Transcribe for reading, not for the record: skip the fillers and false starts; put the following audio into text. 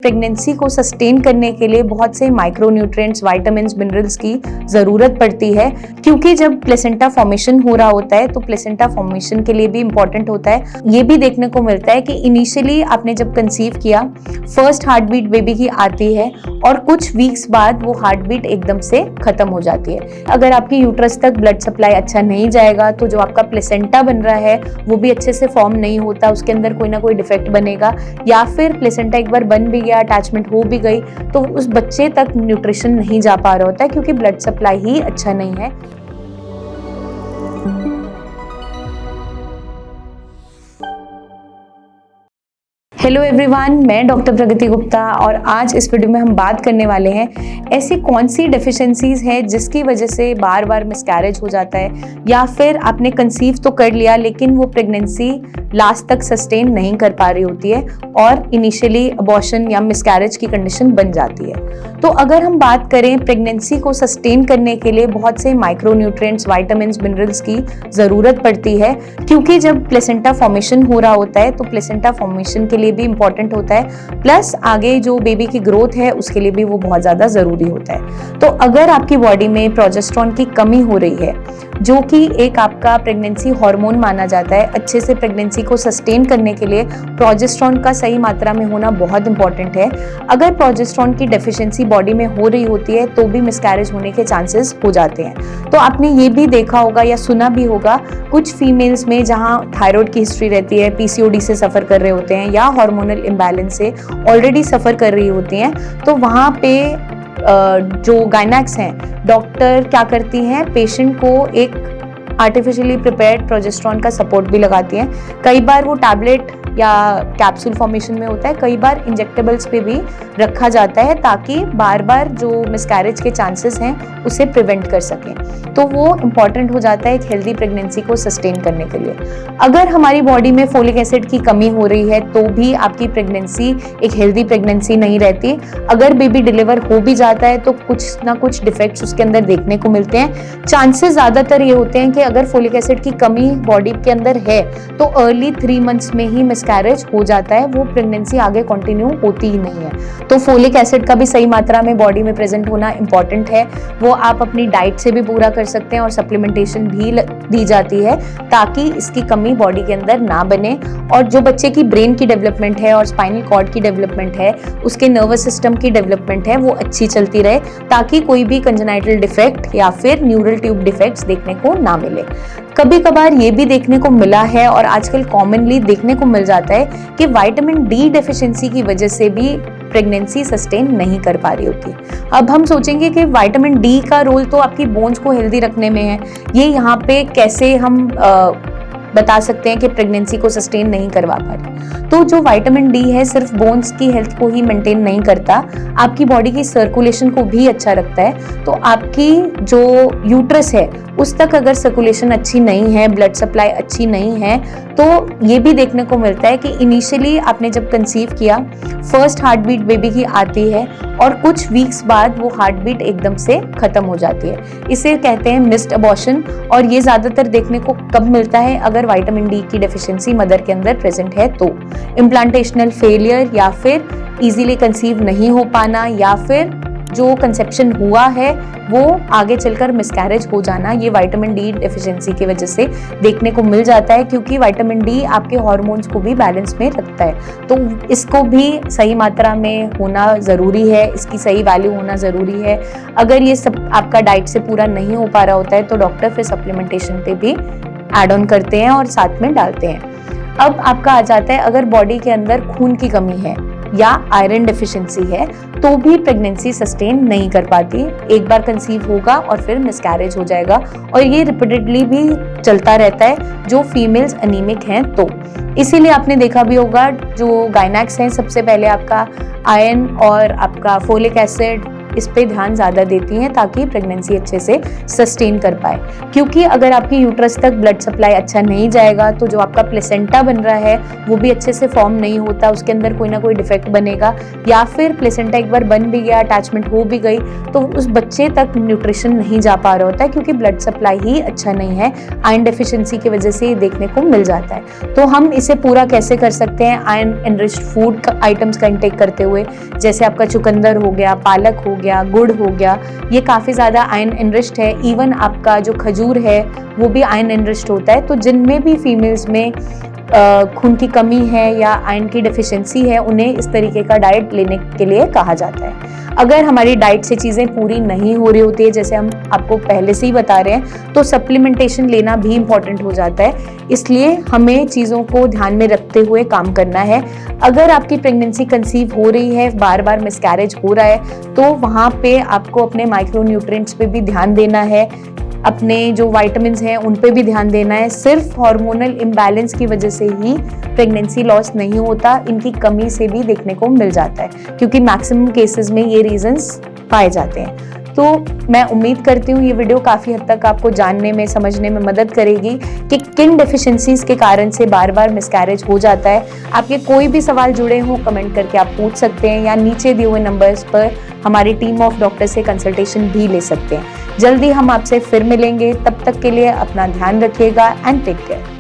Pregnancy को sustain करने के लिए बहुत से माइक्रोन्यूट्रिएंट्स, विटामिन्स, मिनरल्स की ज़रूरत पड़ती है, क्योंकि जब प्लेसेंटा फॉर्मेशन हो रहा होता है तो प्लेसेंटा फॉर्मेशन के लिए भी इम्पॉर्टेंट होता है। ये भी देखने को मिलता है कि इनिशियली आपने जब कंसीव किया, फर्स्ट हार्ट बीट बेबी की आती है और कुछ वीक्स बाद वो हार्ट बीट एकदम से खत्म हो जाती है। अगर आपकी यूट्रस तक ब्लड सप्लाई अच्छा नहीं जाएगा तो जो आपका प्लेसेंटा बन रहा है वो भी अच्छे से फॉर्म नहीं होता, उसके अंदर कोई ना कोई डिफेक्ट बनेगा, या फिर प्लेसेंटा एक बार बन भी गया, अटैचमेंट हो भी गई, तो उस बच्चे तक न्यूट्रिशन नहीं जा पा रहा होता है क्योंकि ब्लड सप्लाई ही अच्छा नहीं है। हेलो एवरीवन, मैं डॉक्टर प्रगति गुप्ता और आज इस वीडियो में हम बात करने वाले हैं ऐसी कौन सी डेफिशिएंसीज है जिसकी वजह से बार बार मिसकैरेज हो जाता है, या फिर आपने कंसीव तो कर लिया लेकिन वो प्रेगनेंसी लास्ट तक सस्टेन नहीं कर पा रही होती है और इनिशियली अबॉर्शन या मिसकैरेज की कंडीशन बन जाती है। तो अगर हम बात करें, प्रेगनेंसी को सस्टेन करने के लिए बहुत से माइक्रोन्यूट्रिएंट्स, विटामिन्स, मिनरल्स की ज़रूरत पड़ती है, क्योंकि जब प्लेसेंटा फॉर्मेशन हो रहा होता है तो प्लेसेंटा फॉर्मेशन के लिए भी इम्पॉर्टेंट होता है, प्लस आगे जो बेबी की ग्रोथ है उसके लिए भी वो बहुत ज़्यादा ज़रूरी होता है। तो अगर आपकी बॉडी में प्रोजेस्टेरोन की कमी हो रही है, जो कि एक आपका प्रेगनेंसी हार्मोन माना जाता है, अच्छे से प्रेगनेंसी को सस्टेन करने के लिए प्रोजेस्टेरोन का सही मात्रा में होना बहुत इंपॉर्टेंट है। अगर प्रोजेस्टेरोन की डेफिशिएंसी बॉडी में हो रही होती है तो भी मिसकैरेज होने के चांसेस हो जाते हैं। तो आपने ये भी देखा होगा या सुना भी होगा, कुछ फीमेल्स में जहाँ थायराइड की हिस्ट्री रहती है, पीसीओडी से सफ़र कर रहे होते हैं या हार्मोनल इम्बैलेंस से ऑलरेडी सफ़र कर रही होती हैं, तो वहाँ पे जो गायनेक्स हैं, डॉक्टर क्या करती हैं, पेशेंट को एक आर्टिफिशियली प्रिपेयर्ड प्रोजेस्टेरोन का सपोर्ट भी लगाती हैं। कई बार वो टैबलेट या कैप्सूल फॉर्मेशन में होता है, कई बार इंजेक्टेबल्स पे भी रखा जाता है ताकि बार बार जो मिसकैरेज के चांसेस हैं उसे प्रिवेंट कर सकें। तो वो इम्पॉर्टेंट हो जाता है एक हेल्दी प्रेगनेंसी को सस्टेन करने के लिए। अगर हमारी बॉडी में फोलिक एसिड की कमी हो रही है तो भी आपकी प्रेगनेंसी एक हेल्दी प्रेगनेंसी नहीं रहती। अगर बेबी डिलीवर हो भी जाता है तो कुछ ना कुछ डिफेक्ट्स उसके अंदर देखने को मिलते हैं। चांसेस ज़्यादातर ये होते हैं कि अगर फोलिक एसिड की कमी बॉडी के अंदर है तो अर्ली 3 मंथ्स में ही मिसकैरेज हो जाता है, वो प्रेगनेंसी आगे कंटिन्यू होती ही नहीं है। तो फोलिक एसिड का भी सही मात्रा में बॉडी में प्रेजेंट होना इंपॉर्टेंट है। वो आप अपनी डाइट से भी पूरा कर सकते हैं और सप्लीमेंटेशन भी दी जाती है ताकि इसकी कमी बॉडी के अंदर ना बने। और जो बच्चे की ब्रेन की डेवलपमेंट है और स्पाइनल कॉर्ड की डेवलपमेंट है, उसके नर्वस सिस्टम की डेवलपमेंट है, वो अच्छी चलती रहे ताकि कोई भी कंजेनाइटल डिफेक्ट या फिर न्यूरल ट्यूब डिफेक्ट्स देखने को ना मिले। कभी कभार ये भी देखने को मिला है और आजकल कॉमनली देखने को मिल जाता है कि विटामिन डी डेफिशिएंसी की वजह से भी प्रेगनेंसी सस्टेन नहीं कर पा रही होती। अब हम सोचेंगे कि विटामिन डी का रोल तो आपकी बोन्स को हेल्दी रखने में है, ये यहाँ पे कैसे हम बता सकते हैं कि प्रेगनेंसी को सस्टेन नहीं करवा पा रही। तो जो विटामिन डी है सिर्फ बोन्स की हेल्थ को ही मेंटेन नहीं करता, आपकी बॉडी की सर्कुलेशन को भी अच्छा रखता है। तो आपकी जो यूट्रस है उस तक अगर सर्कुलेशन अच्छी नहीं है, ब्लड सप्लाई अच्छी नहीं है, तो ये भी देखने को मिलता है कि इनिशियली आपने जब कंसीव किया, फर्स्ट हार्ट बीट बेबी की आती है और कुछ वीक्स बाद वो हार्ट बीट एकदम से खत्म हो जाती है। इसे कहते हैं मिस्ड अबॉर्शन, और ये ज़्यादातर देखने को कब मिलता है, अगर विटामिन डी की डेफिशिएंसी मदर के अंदर प्रेजेंट है तो। इम्प्लांटेशनल फेलियर या फिर इजीली कंसीव नहीं हो पाना, या फिर जो कंसेप्शन हुआ है वो आगे चलकर मिसकैरेज हो जाना, ये विटामिन डी डेफिशिएंसी की वजह से देखने को मिल जाता है, क्योंकि विटामिन डी आपके हार्मोन्स को भी बैलेंस में रखता है। तो इसको भी सही मात्रा में होना ज़रूरी है, इसकी सही वैल्यू होना ज़रूरी है। अगर ये सब आपका डाइट से पूरा नहीं हो पा रहा होता है तो डॉक्टर फिर सप्लीमेंटेशन पे भी एड ऑन करते हैं और साथ में डालते हैं। अब आपका आ जाता है, अगर बॉडी के अंदर खून की कमी है या आयरन डेफिशिएंसी है तो भी प्रेगनेंसी सस्टेन नहीं कर पाती। एक बार कंसीव होगा और फिर मिसकैरेज हो जाएगा, और ये रिपीटेडली भी चलता रहता है जो फीमेल्स अनीमिक हैं तो। इसीलिए आपने देखा भी होगा, जो गायनेक्स हैं सबसे पहले आपका आयरन और आपका फोलिक एसिड इस पे ध्यान ज़्यादा देती हैं ताकि प्रेगनेंसी अच्छे से सस्टेन कर पाए। क्योंकि अगर आपकी यूट्रस तक ब्लड सप्लाई अच्छा नहीं जाएगा तो जो आपका प्लेसेंटा बन रहा है वो भी अच्छे से फॉर्म नहीं होता, उसके अंदर कोई ना कोई डिफेक्ट बनेगा, या फिर प्लेसेंटा एक बार बन भी गया, अटैचमेंट हो भी गई, तो उस बच्चे तक न्यूट्रिशन नहीं जा पा रहा होता है क्योंकि ब्लड सप्लाई ही अच्छा नहीं है। आयरन डेफिशिएंसी की वजह से ये देखने को मिल जाता है। तो हम इसे पूरा कैसे कर सकते हैं? आयरन एनरिच्ड फूड आइटम्स का इंटेक करते हुए, जैसे आपका चुकंदर हो गया, पालक हो गया, गुड़ हो गया, ये काफ़ी ज़्यादा आयरन एनरिच्ड है। इवन आपका जो खजूर है वो भी आयरन एनरिच्ड होता है। तो जिनमें भी फीमेल्स में खून की कमी है या आयरन की डेफिशिएंसी है, उन्हें इस तरीके का डाइट लेने के लिए कहा जाता है। अगर हमारी डाइट से चीज़ें पूरी नहीं हो रही होती है, जैसे हम आपको पहले से ही बता रहे हैं, तो सप्लीमेंटेशन लेना भी इम्पॉर्टेंट हो जाता है। इसलिए हमें चीज़ों को ध्यान में रखते हुए काम करना है। अगर आपकी प्रेगनेंसी कंसीव हो रही है, बार बार मिसकैरेज हो रहा है, तो वहाँ पे आपको अपने माइक्रो न्यूट्रिएंट्स पे भी ध्यान देना है, अपने जो विटामिन्स हैं उन पे भी ध्यान देना है। सिर्फ हार्मोनल इम्बैलेंस की वजह से ही प्रेगनेंसी लॉस नहीं होता, इनकी कमी से भी देखने को मिल जाता है, क्योंकि मैक्सिमम केसेस में ये रीजंस पाए जाते हैं। तो मैं उम्मीद करती हूँ ये वीडियो काफ़ी हद तक आपको जानने में, समझने में मदद करेगी कि किन डेफिशिएंसीज के कारण से बार बार मिसकैरेज हो जाता है। आपके कोई भी सवाल जुड़े हों, कमेंट करके आप पूछ सकते हैं, या नीचे दिए हुए नंबर्स पर हमारी टीम ऑफ डॉक्टर से कंसल्टेशन भी ले सकते हैं। जल्दी हम आपसे फिर मिलेंगे, तब तक के लिए अपना ध्यान रखिएगा एंड टेक केयर।